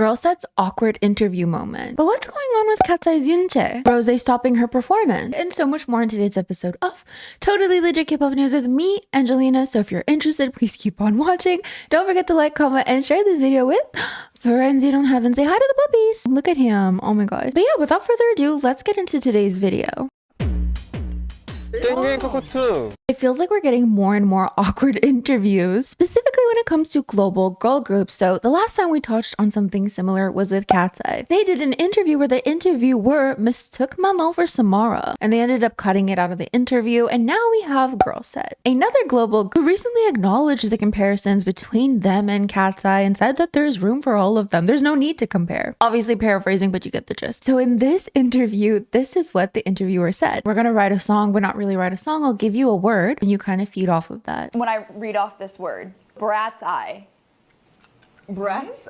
GIRLSET's awkward interview moment. But what's going on with KATSEYE's Yoonchae? Rosé stopping her performance? And so much more in today's episode of Totally Legit K-pop News with me, Angelina. So if you're interested, please keep on watching. Don't forget to like, comment, and share this video with friends you don't have, and say hi to the puppies. Look at him. Oh my god. But yeah, without further ado, let's get into today's video. It feels like we're getting more and more awkward interviews, specifically when it comes to global girl groups. So the last time we touched on something similar was with KATSEYE. They did an interview where the interviewer mistook Mano for Samara, and they ended up cutting it out of the interview, and now we have GIRLSET, another global who recently acknowledged the comparisons between them and KATSEYE and said that there's room for all of them. There's no need to compare. Obviously paraphrasing, but you get the gist. So in this interview, this is what the interviewer said. We're gonna write a song, but not really write a song. I'll give you a word and you kind of feed off of that. When I read off this word, brat's eye. Brat's?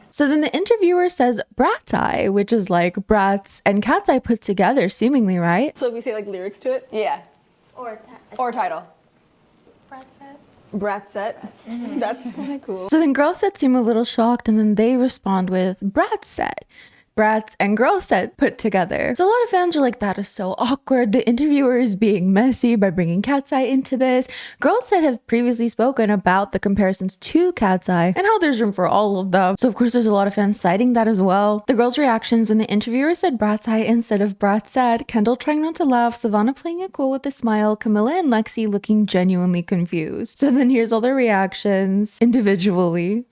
So then the interviewer says brat's eye, which is like brats and KATSEYE put together, seemingly, right? So we say like lyrics to it? Yeah. Or title. BLACKPINK. That's kind of cool. So then GIRLSET seem a little shocked, and then they respond with BRATSET. Brats and GIRLSET put together. So a lot of fans are like, that is so awkward. The interviewer is being messy by bringing KATSEYE into this. GIRLSET have previously spoken about the comparisons to KATSEYE and how there's room for all of them. So of course there's a lot of fans citing that as well. The girls' reactions when the interviewer said BRATSEYE instead of BRATSET, Kendall trying not to laugh, Savannah playing it cool with a smile, Camilla and Lexi looking genuinely confused. So then here's all their reactions individually.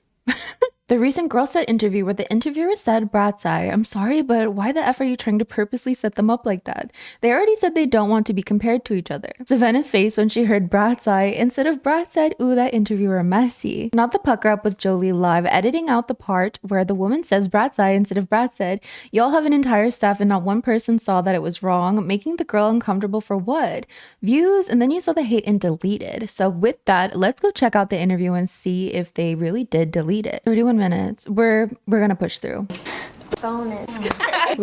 The recent GIRLSET interview where the interviewer said BRATSEYE, I'm sorry, but why the F are you trying to purposely set them up like that? They already said they don't want to be compared to each other. Savannah's face when she heard BRATSEYE instead of BRATSET, ooh, that interviewer messy. Not the pucker up with Jolie live, editing out the part where the woman says BRATSEYE instead of BRATSET. Y'all have an entire staff and not one person saw that it was wrong, making the girl uncomfortable for what? Views, and then you saw the hate and deleted. So with that, let's go check out the interview and see if they really did delete it. 31 minutes. We're gonna push through. Bonus.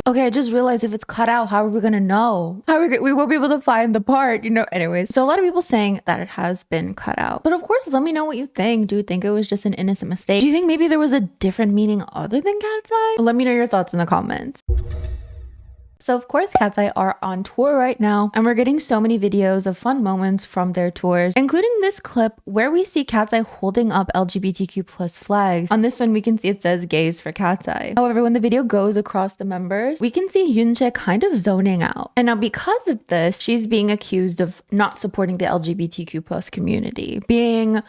Okay, I just realized if it's cut out, how are we gonna know? We won't be able to find the part, you know? Anyways, so a lot of people saying that it has been cut out. But of course, let me know what you think. Do you think it was just an innocent mistake? Do you think maybe there was a different meaning other than KATSEYE? Let me know your thoughts in the comments. So of course KATSEYE are on tour right now, and we're getting so many videos of fun moments from their tours, including this clip where we see KATSEYE holding up LGBTQ plus flags. On this one we can see it says gays for KATSEYE. However, when the video goes across the members, we can see Eunchae kind of zoning out. And now because of this, she's being accused of not supporting the LGBTQ plus community, being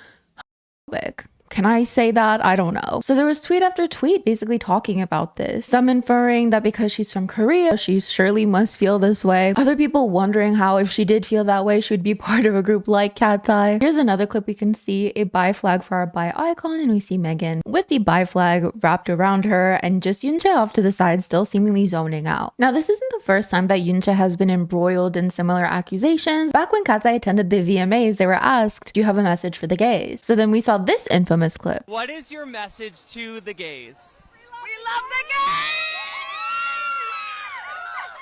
homophobic. Can I say that? I don't know. So there was tweet after tweet basically talking about this. Some inferring that because she's from Korea, she surely must feel this way. Other people wondering how if she did feel that way, she would be part of a group like KATSEYE. Here's another clip. We can see a bi flag for our bi icon, and we see Megan with the bi flag wrapped around her, and just Eunchae off to the side, still seemingly zoning out. Now, this isn't the first time that Eunchae has been embroiled in similar accusations. Back when KATSEYE attended the VMAs, they were asked, do you have a message for the gays? So then we saw this infamous clip. What is your message to the gays? We love the gays!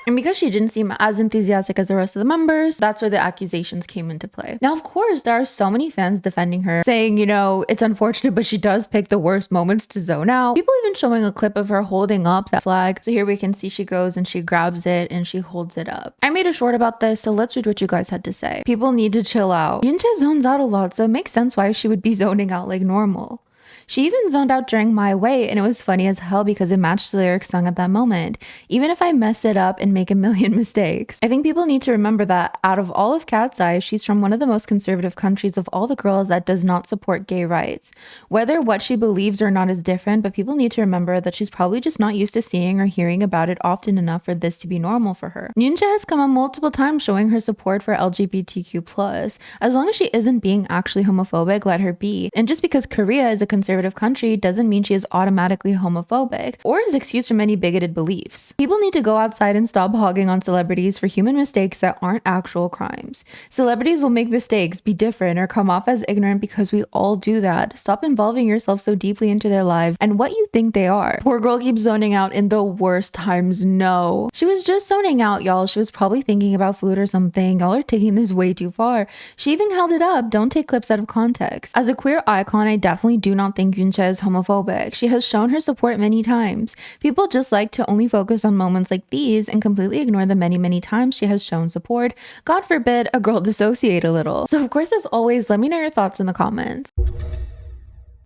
And because she didn't seem as enthusiastic as the rest of the members, that's where the accusations came into play. Now, of course, there are so many fans defending her, saying, you know, it's unfortunate, but she does pick the worst moments to zone out. People even showing a clip of her holding up that flag. So here we can see she goes and she grabs it and she holds it up. I made a short about this, so let's read what you guys had to say. People need to chill out. Eunchae zones out a lot, so it makes sense why she would be zoning out like normal. She even zoned out during My Way, and it was funny as hell because it matched the lyrics sung at that moment, even if I mess it up and make a million mistakes. I think people need to remember that out of all of KATSEYE, she's from one of the most conservative countries of all the girls that does not support gay rights. Whether what she believes or not is different, but people need to remember that she's probably just not used to seeing or hearing about it often enough for this to be normal for her. Eunchae has come on multiple times showing her support for LGBTQ+. As long as she isn't being actually homophobic, let her be. And just because Korea is a conservative country doesn't mean she is automatically homophobic or is excused from any bigoted beliefs. People need to go outside and stop hogging on celebrities for human mistakes that aren't actual crimes. Celebrities will make mistakes, be different, or come off as ignorant because we all do that. Stop involving yourself so deeply into their lives and what you think they are. Poor girl keeps zoning out in the worst times. No. She was just zoning out, y'all. She was probably thinking about food or something. Y'all are taking this way too far. She even held it up. Don't take clips out of context. As a queer icon, I definitely do not think think Eunchae is homophobic. She has shown her support many times. People just like to only focus on moments like these and completely ignore the many times she has shown support. God forbid a girl dissociate a little. So of course, as always, let me know your thoughts in the comments.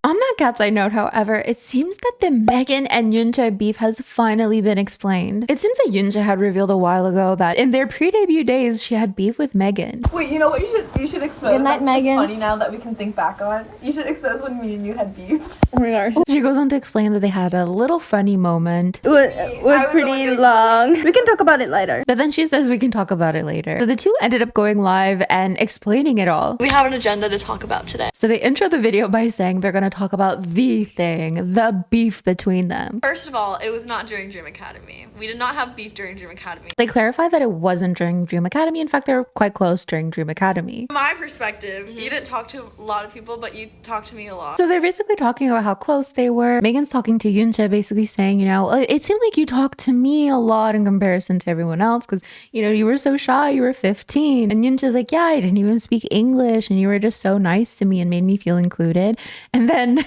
On that KATSEYE note, however, it seems that the Megan and Eunchae beef has finally been explained. It seems that Eunchae had revealed a while ago that in their pre-debut days, she had beef with Megan. Wait, you know what you should expose? Good night, That's just Megan. funny now that we can think back on. You should expose when me and you had beef. Oh my gosh. She goes on to explain that they had a little funny moment, It was pretty long. We can talk about it later. but then she says we can talk about it later. So the two ended up going live and explaining it all. We have an agenda to talk about today. So they intro the video by saying they're gonna talk about the thing, the beef between them. First of all, it was not during Dream Academy. We did not have beef during Dream Academy. They clarify that it wasn't during Dream Academy. In fact, they were quite close during Dream Academy. From my perspective, you didn't talk to a lot of people, but you talked to me a lot. So they're basically talking about how close they were. Megan's talking to Eunchae, basically saying, you know, it seemed like you talked to me a lot in comparison to everyone else because, you know, you were so shy, you were 15. And Eunchae's like, yeah, I didn't even speak English and you were just so nice to me and made me feel included. And then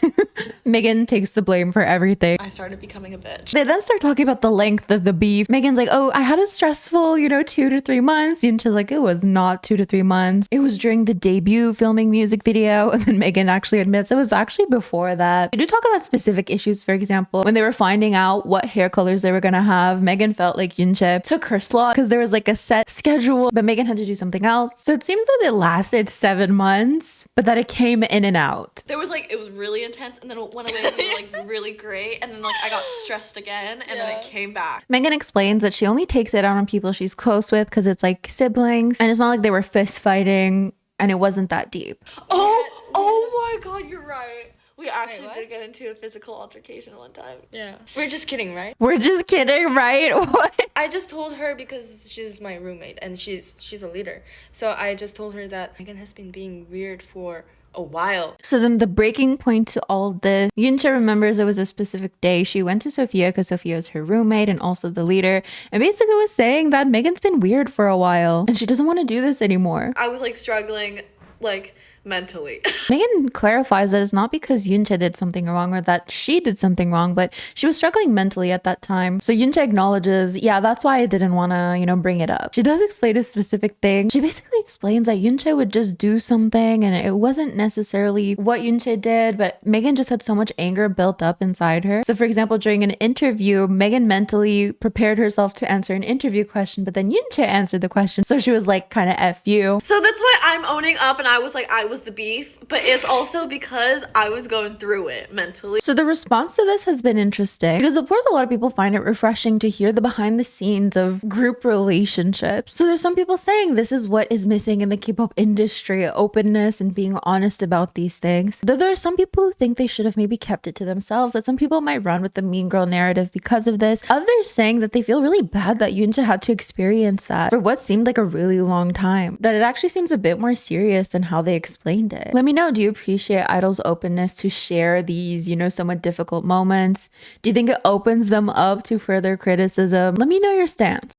Megan takes the blame for everything. I started becoming a bitch. They then start talking about the length of the beef. Megan's like, oh, I had a stressful, 2 to 3 months. Eunchae's like, it was not 2 to 3 months. It was during the debut filming music video. And then Megan actually admits it was actually before that. They do talk about specific issues. For example, when they were finding out what hair colors they were going to have, Megan felt like Eunchae took her slot because there was like a set schedule, but Megan had to do something else. So it seems that it lasted 7 months, but that it came in and out. There was like, it was really intense and then it went away and it was like really great. And then like I got stressed again and then it came back. Megan explains that she only takes it out on people she's close with because it's like siblings and it's not like they were fist fighting and it wasn't that deep. Oh my God, you're right. We actually did get into a physical altercation one time. Yeah. We're just kidding, right? We're just kidding, right? What? I just told her because she's my roommate and she's a leader. So I just told her that Megan has been being weird for a while. So then the breaking point to all this, Eunchae remembers it was a specific day. She went to Sophia because Sophia is her roommate and also the leader, and basically was saying that Megan's been weird for a while and she doesn't want to do this anymore. I was like struggling like mentally. Megan clarifies that it's not because Eunchae did something wrong or that she did something wrong, but she was struggling mentally at that time. So Eunchae acknowledges, yeah, that's why I didn't want to, bring it up. She does explain a specific thing. She basically explains that Eunchae would just do something and it wasn't necessarily what Eunchae did, but Megan just had so much anger built up inside her. So for example, during an interview, Megan mentally prepared herself to answer an interview question, but then Eunchae answered the question. So she was like, kind of F you. So that's why I'm owning up and I was like, I was the beef, but it's also because I was going through it mentally. So the response to this has been interesting because of course a lot of people find it refreshing to hear the behind the scenes of group relationships. So there's some people saying this is what is missing in the K-pop industry, openness and being honest about these things. Though there are some people who think they should have maybe kept it to themselves, that some people might run with the mean girl narrative because of this. Others saying that they feel really bad that Eunchae had to experience that for what seemed like a really long time. That it actually seems a bit more serious than how they explained it. Let me know, do you appreciate idols' openness to share these, somewhat difficult moments? Do you think it opens them up to further criticism? Let me know your stance.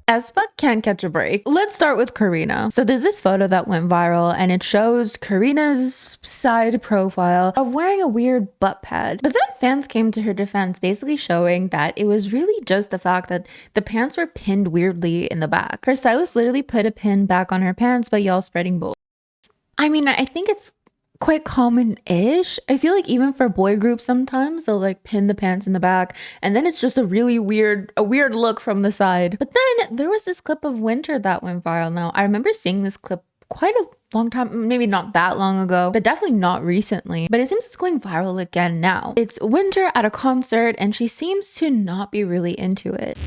aespa can't catch a break. Let's start with Karina. So there's this photo that went viral and it shows Karina's side profile of wearing a weird butt pad. But then fans came to her defense, basically showing that it was really just the fact that the pants were pinned weirdly in the back. Her stylist literally put a pin back on her pants, but y'all spreading bull. I mean, I think it's quite common-ish. I feel like even for boy groups sometimes they'll like pin the pants in the back and then it's just a really weird look from the side. But then there was this clip of Winter that went viral. Now I remember seeing this clip quite a long time, maybe not that long ago, but definitely not recently. But it seems it's going viral again now. It's Winter at a concert and she seems to not be really into it.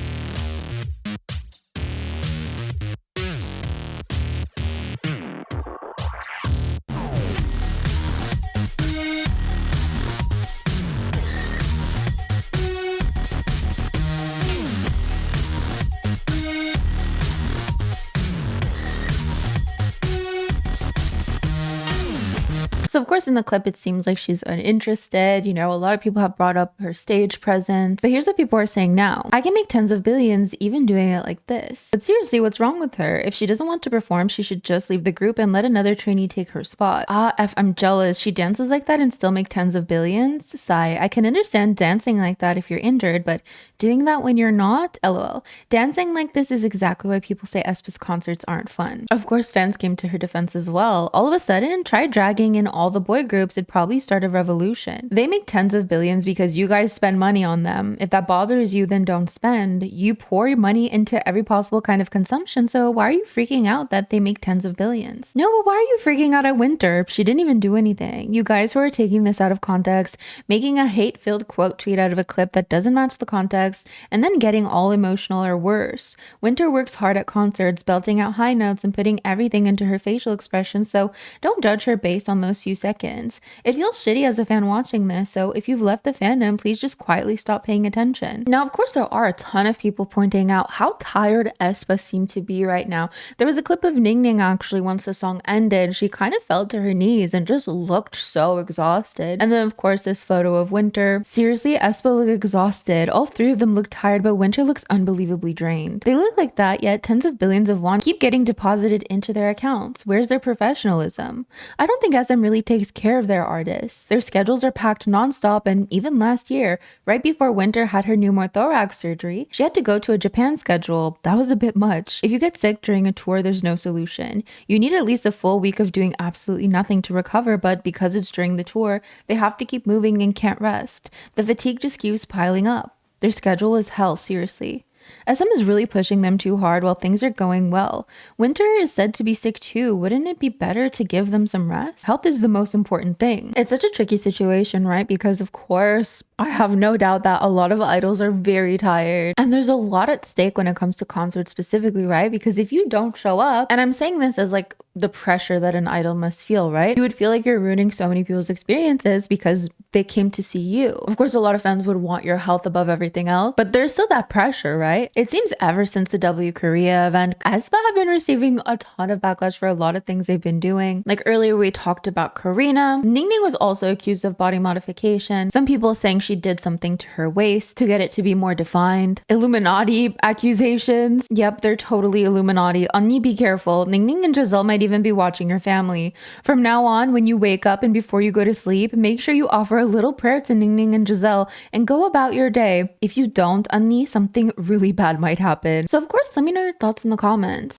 So of course in the clip it seems like she's uninterested. You know, a lot of people have brought up her stage presence. But here's what people are saying now. I can make tens of billions even doing it like this. But seriously, what's wrong with her? If she doesn't want to perform, she should just leave the group and let another trainee take her spot. I'm jealous. She dances like that and still make tens of billions? Sigh. I can understand dancing like that if you're injured, but doing that when you're not? LOL. Dancing like this is exactly why people say aespa's concerts aren't fun. Of course, fans came to her defense as well. All of a sudden, try dragging in all the boy groups, it'd probably start a revolution. They make tens of billions because you guys spend money on them. If that bothers you, then don't spend. You pour money into every possible kind of consumption, so why are you freaking out that they make tens of billions? No, but why are you freaking out at Winter? She didn't even do anything. You guys who are taking this out of context, making a hate-filled quote tweet out of a clip that doesn't match the context, and then getting all emotional or worse. Winter works hard at concerts, belting out high notes and putting everything into her facial expressions, so don't judge her based on those few seconds. It feels shitty as a fan watching this, so if you've left the fandom, please just quietly stop paying attention. Now, of course, there are a ton of people pointing out how tired aespa seemed to be right now. There was a clip of Ning Ning actually once the song ended. She kind of fell to her knees and just looked so exhausted. And then, of course, this photo of Winter. Seriously, aespa looked exhausted. All three of them look tired, but Winter looks unbelievably drained. They look like that, yet tens of billions of won keep getting deposited into their accounts. Where's their professionalism? I don't think SM really takes care of their artists. Their schedules are packed non-stop, and even last year, right before Winter had her pneumothorax surgery, she had to go to a Japan schedule. That was a bit much. If you get sick during a tour, there's no solution. You need at least a full week of doing absolutely nothing to recover, but because it's during the tour, they have to keep moving and can't rest. The fatigue just keeps piling up. Their schedule is hell, seriously. SM is really pushing them too hard while things are going well. Winter is said to be sick too. Wouldn't it be better to give them some rest? Health is the most important thing. It's such a tricky situation, right? Because of course, I have no doubt that a lot of idols are very tired. And there's a lot at stake when it comes to concerts specifically, right? Because if you don't show up, and I'm saying this as like the pressure that an idol must feel, right? You would feel like you're ruining so many people's experiences because they came to see you. Of course, a lot of fans would want your health above everything else, but there's still that pressure, right? It seems ever since the W Korea event, aespa have been receiving a ton of backlash for a lot of things they've been doing. Like earlier we talked about Karina. Ning Ning was also accused of body modification. Some people saying she did something to her waist to get it to be more defined. Illuminati accusations. Yep, they're totally Illuminati. Onni, be careful. Ning Ning and Giselle might even be watching your family. From now on, when you wake up and before you go to sleep, make sure you offer a little prayer to Ning Ning and Giselle and go about your day. If you don't, Onni, something really bad might happen. So of course, let me know your thoughts in the comments.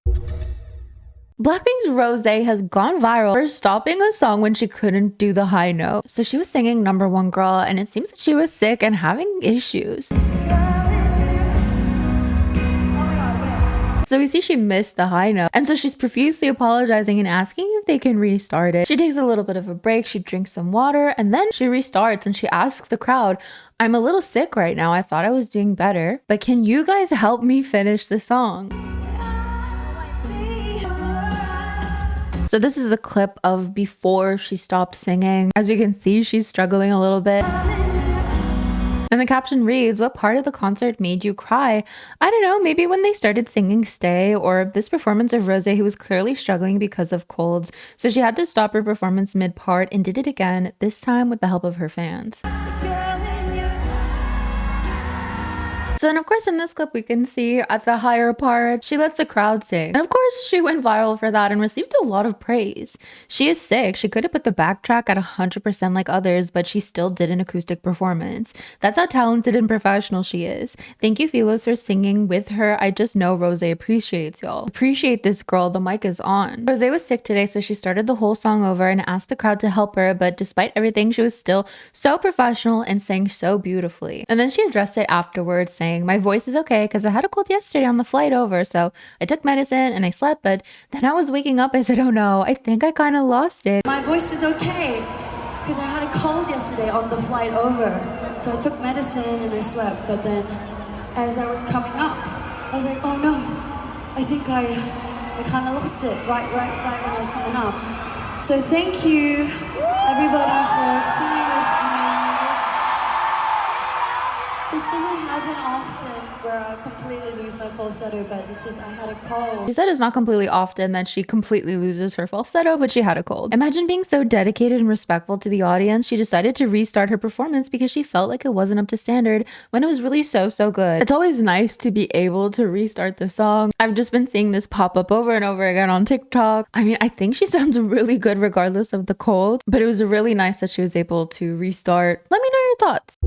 Blackpink's Rosé has gone viral for stopping a song when she couldn't do the high note. So she was singing Number One Girl and it seems that she was sick and having issues. So we see she missed the high note, and so she's profusely apologizing and asking if they can restart it. She takes a little bit of a break, she drinks some water, and then she restarts and she asks the crowd, I'm a little sick right now, I thought I was doing better, but can you guys help me finish the song? So this is a clip of before she stopped singing. As we can see, she's struggling a little bit. And the caption reads, what part of the concert made you cry? I don't know, maybe when they started singing Stay, or this performance of Rosé, who was clearly struggling because of colds. So she had to stop her performance mid-part and did it again, this time with the help of her fans. So then of course in this clip we can see at the higher part, she lets the crowd sing. And of course she went viral for that and received a lot of praise. She is sick, she could have put the backtrack at 100% like others, but she still did an acoustic performance. That's how talented and professional she is. Thank you Philos for singing with her. I just know Rosé appreciates y'all. Appreciate this girl, the mic is on. Rosé was sick today, so she started the whole song over and asked the crowd to help her, but despite everything, she was still so professional and sang so beautifully. And then she addressed it afterwards saying, my voice is okay because I had a cold yesterday on the flight over, so I took medicine and I slept, but then I was waking up, I said, oh no, I think I kind of lost it. My voice is okay because I had a cold yesterday on the flight over, so I took medicine and I slept, but then as I was coming up, I was like, oh no, I think I kind of lost it right when I was coming up. So thank you everybody for singing with me. This doesn't happen often where I completely lose my falsetto, but it's just I had a cold. She said it's not completely often that she completely loses her falsetto, but she had a cold. Imagine being so dedicated and respectful to the audience, she decided to restart her performance because she felt like it wasn't up to standard when it was really so good. It's always nice to be able to restart the song. I've just been seeing this pop up over and over again on TikTok. I mean, I think she sounds really good regardless of the cold, but it was really nice that she was able to restart. Let me know your thoughts.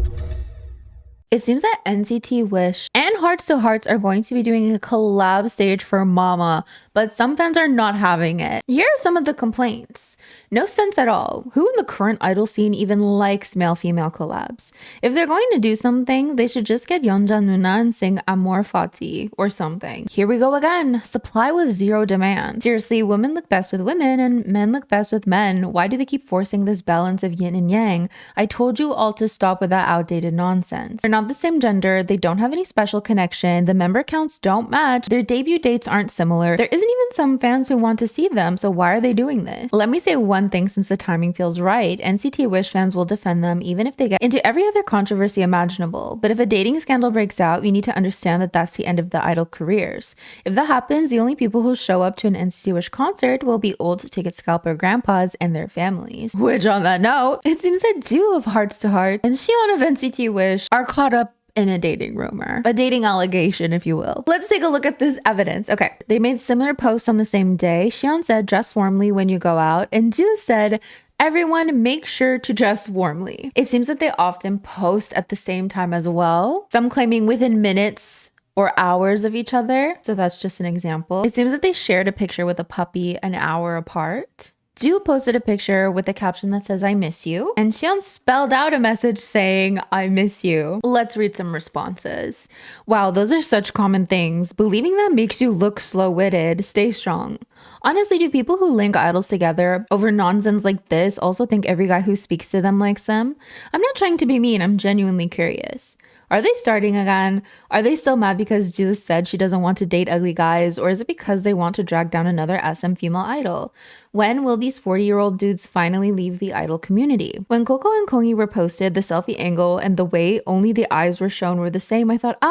It seems that NCT Wish and Hearts to Hearts are going to be doing a collab stage for Mama, but some fans are not having it. Here are some of the complaints. No sense at all. Who in the current idol scene even likes male-female collabs? If they're going to do something, they should just get Yeonja Nuna and sing Amor Fati or something. Here we go again. Supply with zero demand. Seriously, women look best with women and men look best with men. Why do they keep forcing this balance of yin and yang? I told you all to stop with that outdated nonsense. They're not the same gender, they don't have any special connection, the member counts don't match, their debut dates aren't similar, there isn't even some fans who want to see them, so why are they doing this? Let me say one thing since the timing feels right, NCT Wish fans will defend them even if they get into every other controversy imaginable, but if a dating scandal breaks out, you need to understand that that's the end of the idol careers. If that happens, the only people who show up to an NCT Wish concert will be old ticket scalper grandpas and their families. Which on that note, it seems that two of Hearts to Heart and Xion of NCT Wish are caught up in a dating rumor, a dating allegation, if you will. Let's take a look at this evidence. Okay, they made similar posts on the same day. Xion said, dress warmly when you go out, and Ju said, everyone make sure to dress warmly. It seems that they often post at the same time as well, some claiming within minutes or hours of each other. So that's just an example. It seems that they shared a picture with a puppy an hour apart. Ju posted a picture with a caption that says, I miss you. And Xion spelled out a message saying, I miss you. Let's read some responses. Wow, those are such common things. Believing that makes you look slow-witted. Stay strong. Honestly, do people who link idols together over nonsense like this also think every guy who speaks to them likes them? I'm not trying to be mean, I'm genuinely curious. Are they starting again? Are they still mad because Ju said she doesn't want to date ugly guys, or is it because they want to drag down another SM female idol? When will these 40-year-old dudes finally leave the idol community? When Coco and Kongi were posted, the selfie angle and the way only the eyes were shown were the same, I thought,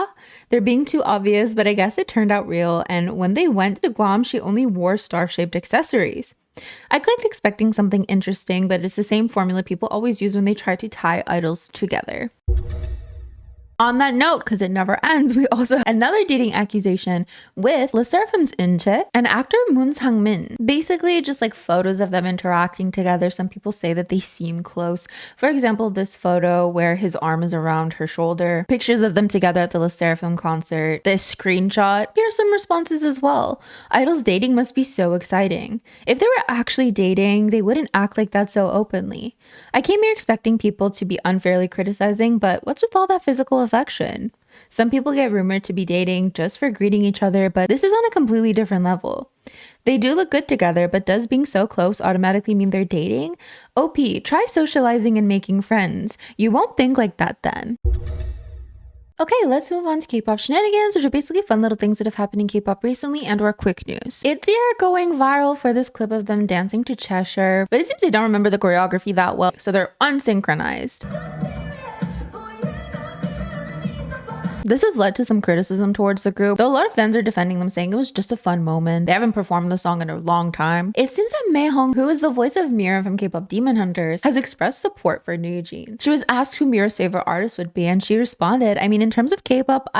they're being too obvious, but I guess it turned out real. And when they went to Guam, she only wore star-shaped accessories. I clicked expecting something interesting, but it's the same formula people always use when they try to tie idols together. On that note, because it never ends, we also have another dating accusation with Sserafim's Eunchae and actor Moon Sang-min. Basically, just like photos of them interacting together. Some people say that they seem close. For example, this photo where his arm is around her shoulder. Pictures of them together at the Sserafim concert. This screenshot. Here are some responses as well. Idols dating must be so exciting. If they were actually dating, they wouldn't act like that so openly. I came here expecting people to be unfairly criticizing, but what's with all that physical affection? Some people get rumored to be dating just for greeting each other, but this is on a completely different level. They do look good together, but does being so close automatically mean they're dating? OP, try socializing and making friends. You won't think like that then. Okay, let's move on to K-pop shenanigans, which are basically fun little things that have happened in K-pop recently and or quick news. ITZY are going viral for this clip of them dancing to Cheshire, but it seems they don't remember the choreography that well, so they're unsynchronized. This has led to some criticism towards the group, though a lot of fans are defending them, saying it was just a fun moment. They haven't performed the song in a long time. It seems that Mayhong, who is the voice of Mira from K-pop Demon Hunters, has expressed support for New Jeans. She was asked who Mira's favorite artist would be, and she responded, I mean, in terms of K-pop,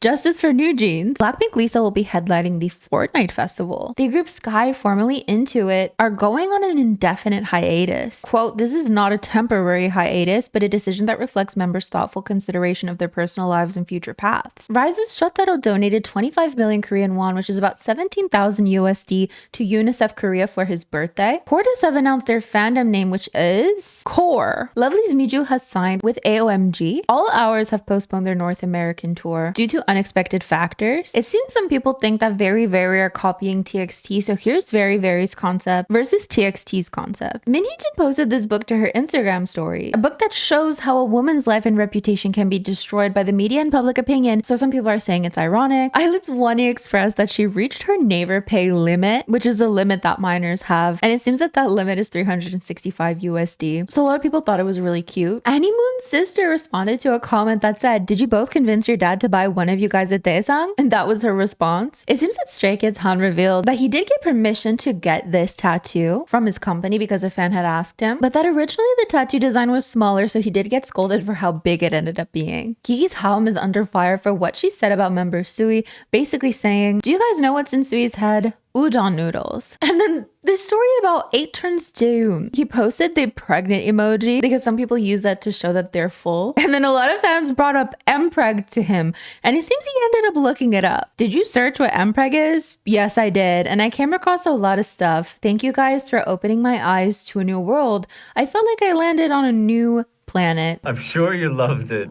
justice for New Jeans. BLACKPINK Lisa will be headlining the Fortnite Festival. The group Sky, formerly Into It, are going on an indefinite hiatus. Quote, this is not a temporary hiatus, but a decision that reflects members' thoughtful consideration of their personal lives and future paths. Rise's Shotaro donated 25 million Korean won, which is about 17,000 USD, to UNICEF Korea for his birthday. Portis have announced their fandom name, which is Core. Lovely's Miju has signed with AOMG. All Hours have postponed their North American tour due to unexpected factors. It seems some people think that Very Very are copying TXT, so here's Very Very's concept versus TXT's concept. Min Hee-jin posted this book to her Instagram story, a book that shows how a woman's life and reputation can be destroyed by the media and public public opinion. So some people are saying it's ironic. Eyelid's Wani expressed that she reached her neighbor pay limit, which is a limit that minors have. And it seems that that limit is 365 USD. So a lot of people thought it was really cute. Annie Moon's sister responded to a comment that said, "Did you both convince your dad to buy one of you guys a daesang?" And that was her response. It seems that Stray Kids Han revealed that he did get permission to get this tattoo from his company because a fan had asked him, but that originally the tattoo design was smaller, so he did get scolded for how big it ended up being. Kiki's Haum is under fire for what she said about member Sui, basically saying, "Do you guys know what's in Sui's head? Udon noodles." And then this story about 8 turns Jaehoon. He posted the pregnant emoji because some people use that to show that they're full. And then a lot of fans brought up mpreg to him, and it seems he ended up looking it up. Did you search what mpreg is? Yes, I did, and I came across a lot of stuff. Thank you guys for opening my eyes to a new world. I felt like I landed on a new planet. I'm sure you loved it.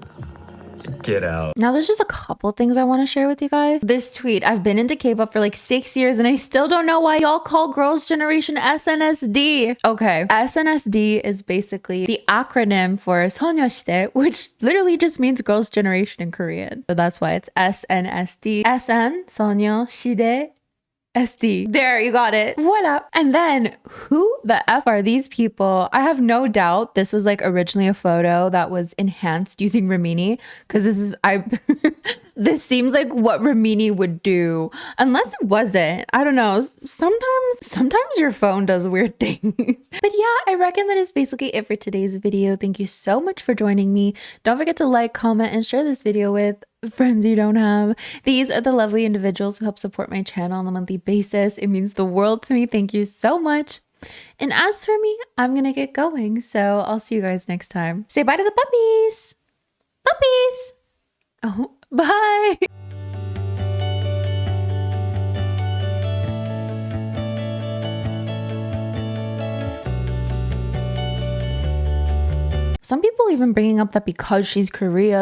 Get out. Now there's just a couple things I want to share with you guys. This tweet, "I've been into K-pop for like 6 years and I still don't know why y'all call Girls' Generation SNSD." Okay, SNSD is basically the acronym for Sonyeosite, which literally just means Girls' Generation in Korean. So that's why it's SNSD. SN, Sonyeosite, SD. There, you got it. Voila. And then who the F are these people? I have no doubt this was like originally a photo that was enhanced using Rimini, because this seems like what Rimini would do, unless it wasn't. I don't know. Sometimes your phone does weird things. But yeah, I reckon that is basically it for today's video. Thank you so much for joining me. Don't forget to like, comment, and share this video with friends you don't have. These are the lovely individuals who help support my channel on a monthly basis. It means the world to me. Thank you so much. And as for me, I'm gonna get going, so I'll see you guys next time. Say bye to the puppies. Puppies. Oh, bye. Some people even bringing up that because she's Korea,